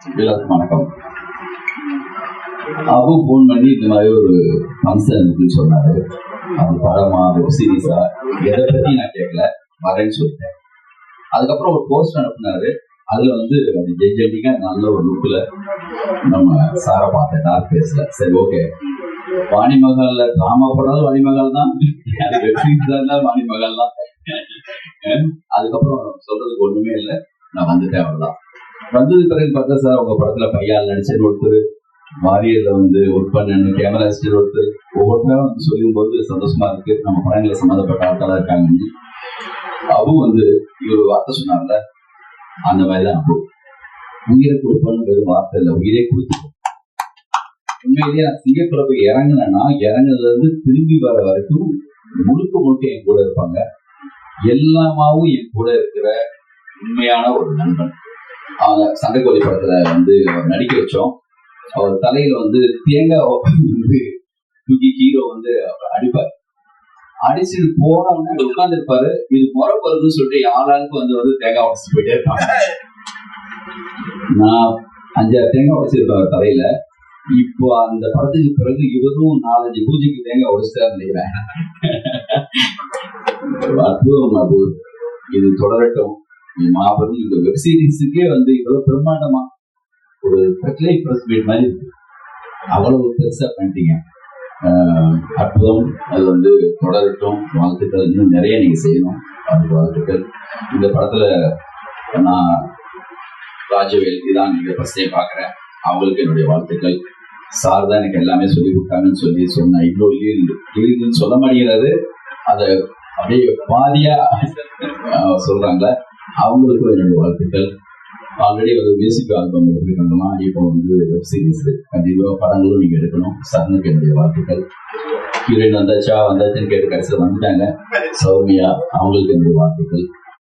எல்லாருக்கும் வணக்கம். அபு ஃபோன் பண்ணி இந்த மாதிரி ஒரு ஃபங்க்ஷன் இருக்குன்னு சொன்னாரு. அது படமா வெப் சீரிஸா எதை பத்தி நான் கேட்கல, வரேன்னு சொல்லிட்டேன். அதுக்கப்புறம் ஒரு போஸ்ட் அனுப்புனாரு. அதுல வந்து ஜெய்ஜெண்டிங்க நல்ல ஒரு லுக்ல நம்ம சாரை பார்த்தேன், டார்க் ஃபேஸ்ல. சரி, ஓகே, வாணிமகால்ல டிராமா படம் வாணிமகால் தான், வெப் சீரிஸ் தான் வாணிமகால் தான். அதுக்கப்புறம் சொல்றதுக்கு ஒண்ணுமே இல்லை, நான் வந்துட்டேன். அவ்வளவுதான். வந்தது பிறகு பார்த்தா, சார் உங்க படத்துல பையால் நடிச்சது ஒருத்தர், வாரியர்ல வந்து ஒர்க் பண்ண கேமரா அசிஸ்டன்ட் ஒருத்தர், ஒவ்வொருத்தரும் வந்து சொல்லும் போது சந்தோஷமா இருக்கு. நம்ம படங்களை சம்மந்தப்பட்ட ஆட்களா இருக்காங்க. அபு வந்து இவர் வார்த்தை சொன்னார்ல, அந்த மாதிரிதான் அபு. உயிரை கொடுப்பன்னு வெறும் வார்த்தை இல்லை, உயிரே கொடுத்து. உண்மையிலேயே நான் சிங்கப்பூர்ல போய் இறங்கினேன்னா, இறங்குறதுல இருந்து திரும்பி வர வரைக்கும் முழுக்க முழுக்க என் கூட இருப்பாங்க. எல்லாமாவும் என் கூட இருக்கிற உண்மையான ஒரு நண்பன். சண்டைக்கோழி படத்துல வந்து அவர் நடிக்க வச்சோம். அவர் தலையில வந்து தேங்காய் வந்து தூக்கி ஹீரோ வந்து அடிப்பார். அடிச்சுட்டு போனவங்க உட்கார்ந்து இருப்பாரு. இது முறை வருதுன்னு சொல்லிட்டு யாராளுக்கு வந்து தேங்காய் உடச்சு போயிட்டே இருப்பாங்க. நான் 5-6 தேங்காய் உடைச்சிருப்பேன் தலையில. இப்போ அந்த படத்துக்கு பிறகு இவரும் 4-5 பூஜைக்கு தேங்காய் உடைச்சிட்டா நினைக்கிறேன். அற்புதம் அபு. இது தொடரட்டும். மாபெரும் இந்த வெப் சீரிஸுக்கே வந்து இவ்வளவு பிரம்மாண்டமா ஒரு பிரஸ் மீட் மாதிரி இருக்கு. அவ்வளவு பெருசா பண்ணிட்டீங்க. அற்புதம். அது வந்து தொடரட்டும். வாழ்த்துக்கள். இன்னும் நிறைய நீங்க செய்யணும். அதுக்கு வாழ்த்துக்கள். இந்த படத்துல நான் ராஜவேல் இதான் நீங்க ஃபர்ஸ்ட் டைம் பாக்குறேன். அவங்களுக்கு என்னுடைய வாழ்த்துக்கள். சார் தான் எனக்கு எல்லாமே சொல்லி கொடுத்தாங்கன்னு சொன்ன இன்னொரு லீடுன்னு சொல்ல மாட்டேங்கிறது. அதை அப்படியே பாதியா சொல்றாங்களே, அவங்களுக்கும் என்னுடைய வாழ்த்துக்கள். ஆல்ரெடி ஒரு மியூசிக் ஆல்பம் எடுத்துருக்கோம்னா, இப்போ வந்து வெப் சீரிஸ் கண்டிப்பாக படங்களும் நீங்க எடுக்கணும். சரணுக்கு என்னுடைய வாழ்த்துக்கள். ஹீரோயின் வந்தாச்சுன்னு கேட்டு கடைசியில் வந்துட்டாங்க, சௌமியா, அவங்களுக்கு என்னுடைய வாழ்த்துக்கள்.